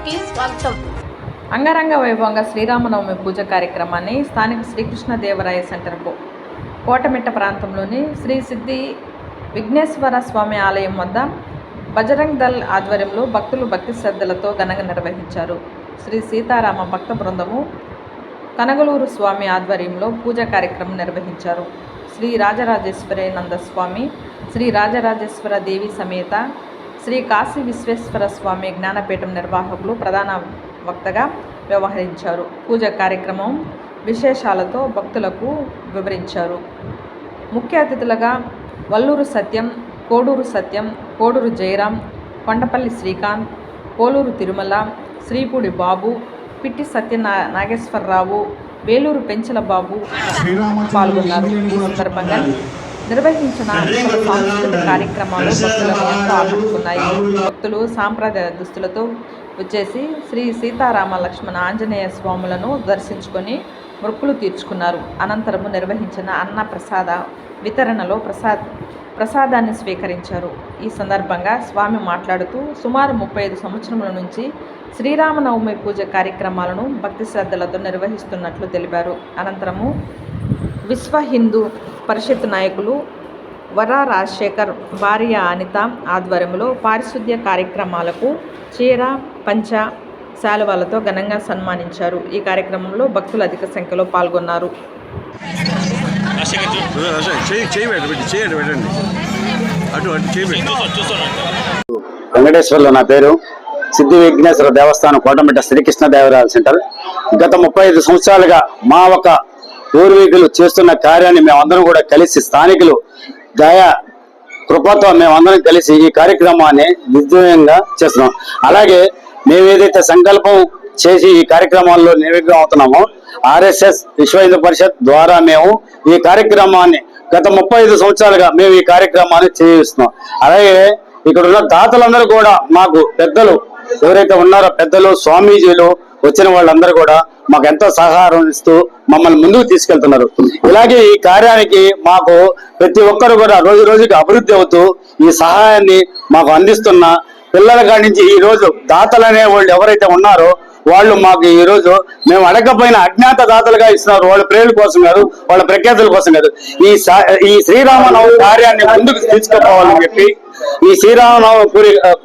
కి స్వాగతం. అంగరంగ వైభవంగా శ్రీరామనవమి పూజ కార్యక్రమాన్ని స్థానిక శ్రీకృష్ణదేవరాయ సెంటర్ కోటమిట్ట ప్రాంతంలోని శ్రీ సిద్ధి విఘ్నేశ్వర స్వామి ఆలయం వద్ద బజరంగ్ దళ్ ఆధ్వర్యంలో భక్తులు భక్తి శ్రద్ధలతో ఘనంగా నిర్వహించారు. శ్రీ సీతారామ భక్త బృందము కనగలూరు స్వామి ఆధ్వర్యంలో పూజా కార్యక్రమం నిర్వహించారు. శ్రీ రాజరాజేశ్వరేనంద స్వామి, శ్రీ రాజరాజేశ్వర దేవి సమేత శ్రీ కాశీ విశ్వేశ్వర స్వామి జ్ఞానపీఠం నిర్వాహకులు ప్రధాన వక్తగా వ్యవహరించారు. పూజ కార్యక్రమం విశేషాలతో భక్తులకు వివరించారు. ముఖ్య అతిథులుగా వల్లూరు సత్యం, కోడూరు సత్యం, కోడూరు జయరాం, కొండపల్లి శ్రీకాంత్, పోలూరు తిరుమల, శ్రీపూడి బాబు, పిట్టి నాగేశ్వరరావు, వేలూరు పెంచల బాబు పాల్గొన్నారు. ఈ సందర్భంగా నిర్వహించిన సాంస్కృతిక కార్యక్రమాలు భక్తులను ఎంతో ఆకట్టుకున్నాయి. భక్తులు సాంప్రదాయ దుస్తులతో వచ్చేసి శ్రీ సీతారామ లక్ష్మణ ఆంజనేయ స్వాములను దర్శించుకొని మొక్కులు తీర్చుకున్నారు. అనంతరము నిర్వహించిన అన్న ప్రసాద వితరణలో ప్రసాదాన్ని స్వీకరించారు. ఈ సందర్భంగా స్వామి మాట్లాడుతూ సుమారు 35 సంవత్సరముల నుంచి శ్రీరామనవమి పూజ కార్యక్రమాలను భక్తి శ్రద్ధలతో నిర్వహిస్తున్నట్లు తెలిపారు. అనంతరము విశ్వ హిందూ పరిషత్ నాయకులు వరా రాజశేఖర్, భార్య అనిత ఆధ్వర్యంలో పారిశుద్ధ్య కార్యక్రమాలకు చీర, పంచ, శాలువాలతో ఘనంగా సన్మానించారు. ఈ కార్యక్రమంలో భక్తులు అధిక సంఖ్యలో పాల్గొన్నారు. వెంకటేశ్వర్లో నా పేరు. సిద్ధి విఘ్నేశ్వర దేవస్థానం కోటమిట్ట శ్రీకృష్ణదేవరాయల సెంటర్. గత 35 సంవత్సరాలుగా మా ఒక పూర్వీకులు చేస్తున్న కార్యాన్ని మేమందరం కూడా కలిసి, స్థానికులు దయా కృపతో మేమందరం కలిసి ఈ కార్యక్రమాన్ని విజయంగా చేస్తున్నాం. అలాగే మేము ఏదైతే సంకల్పం చేసి ఈ కార్యక్రమాల్లో నిమగ్నం అవుతున్నామో, ఆర్ఎస్ఎస్ విశ్వ హిందూ పరిషత్ ద్వారా మేము ఈ కార్యక్రమాన్ని గత 35 సంవత్సరాలుగా మేము ఈ కార్యక్రమాన్ని చేయిస్తున్నాం. అలాగే ఇక్కడ ఉన్న దాతలందరూ కూడా మాకు పెద్దలు ఎవరైతే ఉన్నారో, పెద్దలు, స్వామీజీలు వచ్చిన వాళ్ళందరూ కూడా మాకు ఎంతో సహకారం ఇస్తూ మమ్మల్ని ముందుకు తీసుకెళ్తున్నారు. ఇలాగే ఈ కార్యానికి మాకు ప్రతి ఒక్కరు కూడా రోజు రోజుకి అభివృద్ధి అవుతూ ఈ సహాయాన్ని మాకు అందిస్తున్న పిల్లల కాడి నుంచి ఈ రోజు దాతలు అనే వాళ్ళు ఎవరైతే ఉన్నారో వాళ్ళు మాకు ఈ రోజు మేము అడగకపోయిన అజ్ఞాత దాతలుగా ఇస్తున్నారు. వాళ్ళ ప్రేరుల కోసం కాదు, వాళ్ళ ప్రఖ్యాతుల కోసం కాదు, ఈ శ్రీరామనవమి కార్యాన్ని ముందుకు తీసుకుపోవాలని చెప్పి, ఈ శ్రీరామనవమి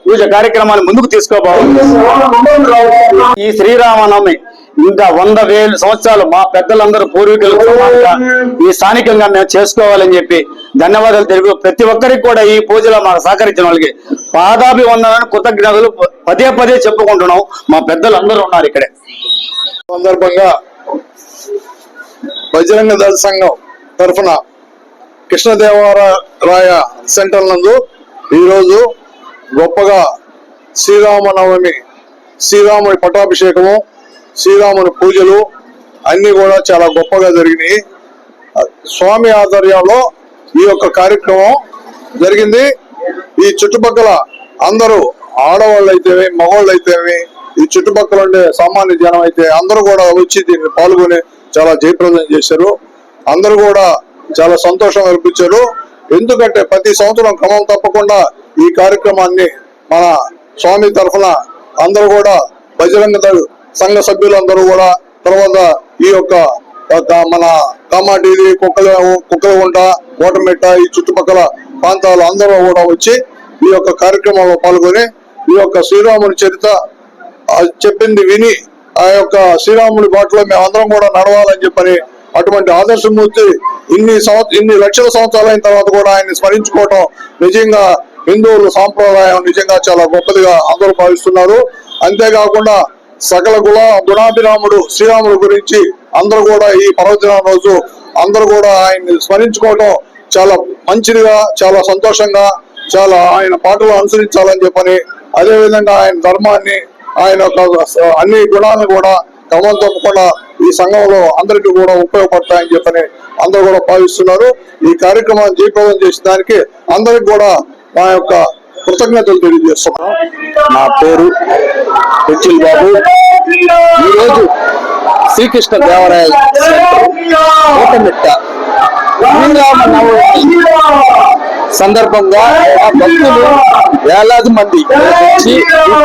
పూజ కార్యక్రమాన్ని ముందుకు తీసుకోపోవాలి. ఈ శ్రీరామనవమి ఇంకా 100,000 సంవత్సరాలు మా పెద్దలందరూ పూర్వీకులు ఈ స్థానికంగా మేము చేసుకోవాలని చెప్పి ధన్యవాదాలు తెలుగు. ప్రతి ఒక్కరికి కూడా ఈ పూజలో మాకు సహకరించిన వాళ్ళకి పాదాభివందనాన్ని, కృతజ్ఞతలు పదే చెప్పుకుంటున్నాం. మా పెద్దలు అందరూ ఉన్నారు ఇక్కడే. సందర్భంగా బజరంగ దళ సంఘం తరఫున కృష్ణదేవరాయ సెంటర్ నందు ఈరోజు గొప్పగా శ్రీరామనవమి, శ్రీరాముడి పట్టాభిషేకము, శ్రీరాముని పూజలు అన్ని కూడా చాలా గొప్పగా జరిగినాయి. స్వామి ఆధ్వర్యంలో ఈ యొక్క కార్యక్రమం జరిగింది. ఈ చుట్టుపక్కల అందరూ ఆడవాళ్ళు అయితేవి, మగవాళ్ళు అయితేవి, ఈ చుట్టుపక్కల ఉండే సామాన్య జనం అయితే అందరూ కూడా వచ్చి దీన్ని పాల్గొని చాలా జయప్రదం చేశారు. అందరూ కూడా చాలా సంతోషం అనిపించారు. ఎందుకంటే ప్రతి సంవత్సరం క్రమం తప్పకుండా ఈ కార్యక్రమాన్ని మన స్వామి తరఫున అందరూ కూడా బజరంగ దళ సంఘ సభ్యులందరూ కూడా, తర్వాత ఈ యొక్క మన కామాటీది, కుక్కలగుంట, కోటమిట్ట, ఈ చుట్టుపక్కల ప్రాంతాలు అందరూ కూడా వచ్చి ఈ యొక్క కార్యక్రమంలో పాల్గొని ఈ యొక్క శ్రీరాముని చరిత్ర చెప్పింది విని ఆ యొక్క శ్రీరాముని బాటలో మేము అందరం కూడా నడవాలని చెప్పని, అటువంటి ఆదర్శమూర్తి ఇన్ని లక్షల సంవత్సరాలు అయిన తర్వాత కూడా ఆయన్ని స్మరించుకోవటం నిజంగా హిందువుల సాంప్రదాయం నిజంగా చాలా గొప్పదిగా అందరూ భావిస్తున్నారు. అంతేకాకుండా సకల గుణాభిరాముడు శ్రీరాముడు గురించి అందరూ కూడా ఈ పర్వదినం రోజు అందరూ కూడా ఆయన్ని స్మరించుకోవటం చాలా మంచిదిగా, చాలా సంతోషంగా, చాలా ఆయన పాటలు అనుసరించాలని చెప్పని, అదేవిధంగా ఆయన ధర్మాన్ని, ఆయన అన్ని గుణాలను కూడా క్రమం తప్పకుండా ఈ సంఘంలో అందరికీ కూడా ఉపయోగపడతాయని చెప్పని అందరూ కూడా భావిస్తున్నారు. ఈ కార్యక్రమాన్ని జయప్రదం చేసిన దానికి అందరికి కూడా మా యొక్క కృతజ్ఞతలు తెలియజేస్తున్నాం. నా పేరు పెంచిల్ బాబు. ఈరోజు శ్రీకృష్ణదేవరాయ కోటమిట్ట శ్రీరామనవమి సందర్భంగా ఆ భక్తులు వేలాది మంది వచ్చి ఈ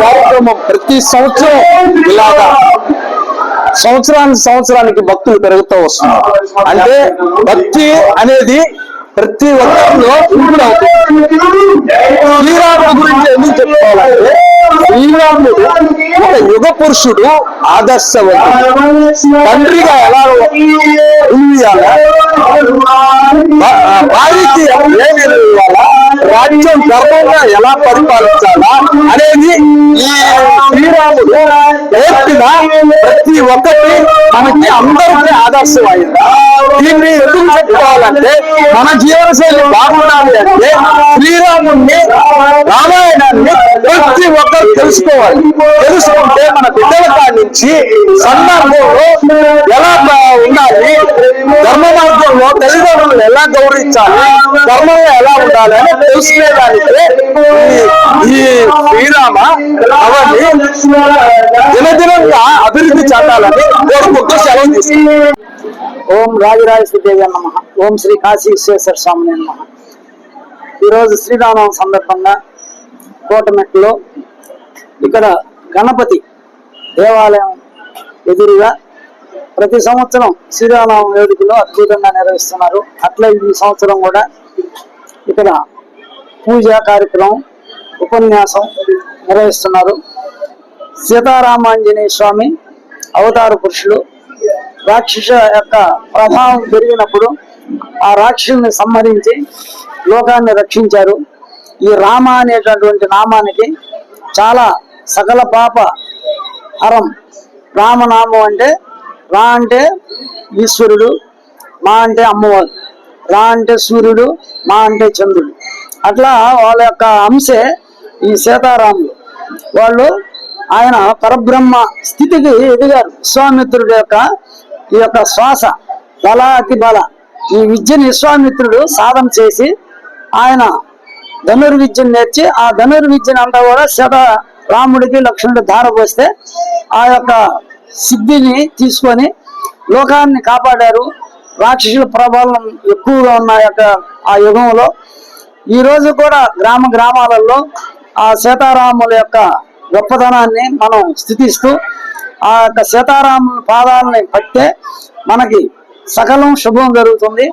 కార్యక్రమం ప్రతి సంవత్సరం ఇలాగా సంవత్సరానికి భక్తులు పెరుగుతూ వస్తున్నారు. అంటే భక్తి అనేది ప్రతి ఒక్కరిలో ఇంప్రూవ్ అవుతుంది. శ్రీరాముడు గురించి ఎందుకు చెప్పుకోవాలంటే శ్రీరాముడు ఒక యుగ పురుషుడు, ఆదర్శవంతుడు. తండ్రిగా ఎలా ఉండాలా, భార్యకి ఏమి ఇవ్వాలా, రాజ్యం ధర్మంగా ఎలా పరిపాలించాలా అనేది ఈ శ్రీరాముడు నేర్పిన ప్రతి ఒక్కటి మనకి అందరికీ ఆదర్శమైంది. దీన్ని ఎందుకు చెప్పుకోవాలంటే మన జీవనశైలి బాగుండాలి అంటే శ్రీరాముడిని, రామాయణాన్ని ప్రతి ఒక్కరు తెలుసుకోవాలి. తెలుసుకుంటే మన బిడ్డల కాడి నుంచి సందర్భంలో ఎలా ఉండాలి, ధర్మ మార్గంలో తల్లిదండ్రులు ఎలా గౌరవించాలి, ధర్మంలో ఎలా ఉండాలి అని తెలుసుకునేదానికి ఈ శ్రీరామ అవన్నీ దినదినంగా అభివృద్ధి చెందాలని కోరుకుంటూ సెలవు తీసుకుంటాం. ఓం రాజరాజేశ్వరి నమ. ఓం శ్రీ కాశీ విశ్వేశ్వర స్వామి నమ. ఈరోజు శ్రీరామనవమి సందర్భంగా కోటమెట్లో ఇక్కడ గణపతి దేవాలయం ఎదురుగా ప్రతి సంవత్సరం శ్రీరామనవమి వేడుకలు అద్భుతంగా నిర్వహిస్తున్నారు. అట్లా ఈ సంవత్సరం కూడా ఇక్కడ పూజా కార్యక్రమం, ఉపన్యాసం నిర్వహిస్తున్నారు. సీతారామాంజనేయ స్వామి అవతార పురుషులు. రాక్షస యొక్క ప్రభావం పెరిగినప్పుడు ఆ రాక్షసుని సంహరించి లోకాన్ని రక్షించారు. ఈ రామ అనేటటువంటి నామానికి చాలా సకల పాప హరం. రామనామం అంటే రా అంటే ఈశ్వరుడు, మా అంటే అమ్మవారు, రా అంటే సూర్యుడు, మా అంటే చంద్రుడు. అట్లా వాళ్ళ యొక్క అంశే ఈ సీతారాములు. వాళ్ళు ఆయన పరబ్రహ్మ స్థితికి ఎదిగారు. విశ్వామిత్రుడి యొక్క ఈ యొక్క శ్వాస బల అతి బల ఈ విద్యని విశ్వామిత్రుడు సాధన చేసి ఆయన ధనుర్విద్యను నేర్చి ఆ ధనుర్విద్యను అంతా కూడా రాముడికి లక్ష్మణుడు ధారపోస్తే ఆ యొక్క సిద్ధిని తీసుకొని లోకాన్ని కాపాడారు. రాక్షసుల ప్రభావం ఎక్కువగా ఉన్న యొక్క ఆ యుగంలో ఈ రోజు కూడా గ్రామాలలో ఆ సీతారాముల యొక్క గొప్పతనాన్ని మనం స్థుతిస్తూ ఆ యొక్క సీతారాముల పాదాలని పట్టే మనకి సకలం శుభం జరుగుతుంది.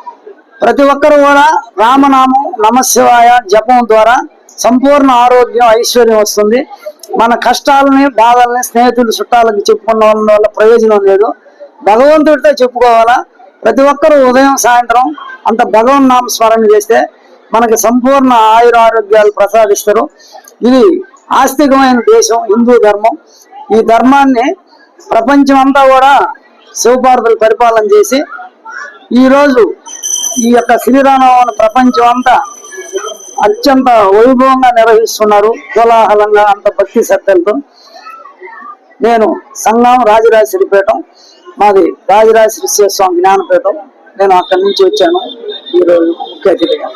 ప్రతి ఒక్కరు కూడా రామనామం నమశివాయ జపం ద్వారా సంపూర్ణ ఆరోగ్యం, ఐశ్వర్యం వస్తుంది. మన కష్టాలని, బాధల్ని స్నేహితులు, చుట్టాలకి చెప్పుకున్న వల్ల ప్రయోజనం లేదు. భగవంతుడితో చెప్పుకోవాలా. ప్రతి ఒక్కరూ ఉదయం సాయంత్రం అంత భగవన్ నామ స్మరణ చేస్తే మనకి సంపూర్ణ ఆయుర ఆరోగ్యాలు ప్రసాదిస్తారు. ఇది ఆస్తికమైన దేశం హిందూ ధర్మం. ఈ ధర్మాన్ని ప్రపంచం అంతా కూడా శివపార్వతులు పరిపాలన చేసి ఈరోజు ఈ యొక్క శ్రీరామనవమిని ప్రపంచం అంతా అత్యంత వైభవంగా నిర్వహిస్తున్నారు. కోలాహలంగా, అంత భక్తి శ్రద్ధలతో. నేను సంఘం రాజరాజేశ్వరిపేటం, మాది రాజరాజేశ్వరి స్వామి జ్ఞానపీఠం. నేను అక్కడి నుంచి వచ్చాను ఈరోజు ముఖ్య అతిథిగా.